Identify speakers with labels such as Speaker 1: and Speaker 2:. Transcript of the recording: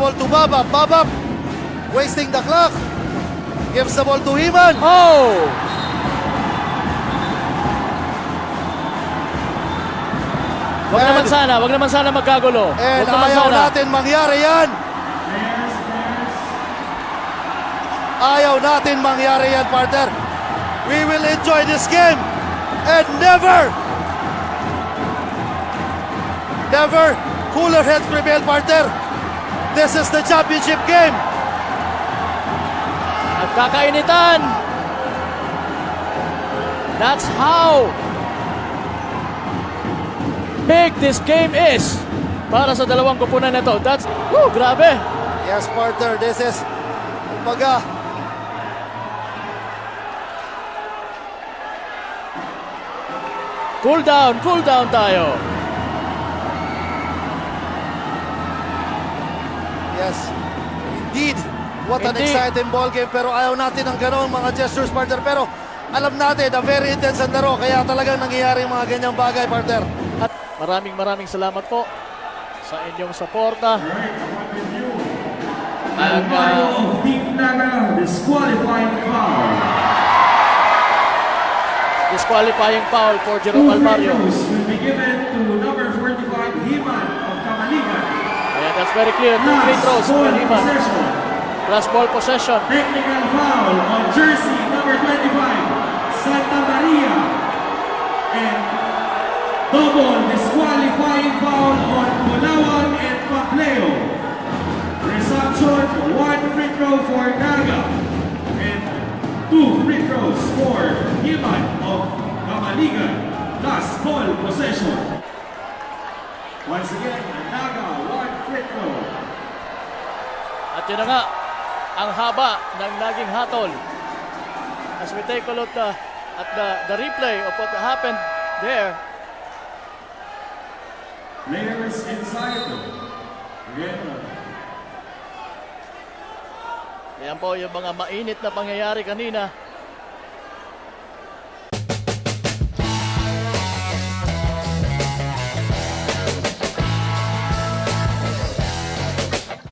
Speaker 1: ball to Babap. Babap wasting the clock. Gives the ball to Himan.
Speaker 2: Oh! Wag naman sana magkagulo.
Speaker 1: And
Speaker 2: Wag naman
Speaker 1: ayaw
Speaker 2: sana.
Speaker 1: natin mangyari yan. Ayaw natin mangyari yan, partner. We will enjoy this game. And never cooler heads prevail, partner. This is the championship game.
Speaker 2: At kakainitan. That's how big this game is para sa dalawang kupunan na ito. That's, grabe.
Speaker 1: Yes, partner. This is, kumbaga,
Speaker 2: cool down tayo.
Speaker 1: yes, indeed. What an
Speaker 2: Indeed.
Speaker 1: exciting ball game. Pero ayaw natin ng gano'ng mga gestures, partner. Pero alam natin na very intense ang laro. Kaya talagang nangyayari yung mga ganyang bagay, partner.
Speaker 2: At maraming salamat po sa inyong suporta.
Speaker 3: Alvaro of Team Naga, disqualifying foul.
Speaker 2: Disqualifying foul for Jerome Alvario.
Speaker 3: Free throws will be given to number 45, Himan of Camaligan.
Speaker 2: Ayan, that's very clear. 2 free throws for Himan. Plus ball possession.
Speaker 3: Technical foul on jersey number 25, Santa Maria. And double disqualifying foul on Pulawan and Papleo. Resumption, 1 free throw for Naga. And 2 free throws for Himan of Camaligan. Last ball possession. Once again, Naga, 1 free throw.
Speaker 2: At yun na nga, ang haba ng naging hatol. As we take a look at the replay of what happened there.
Speaker 3: Players inside. Again.
Speaker 2: Ayan po yung mga mainit na pangyayari kanina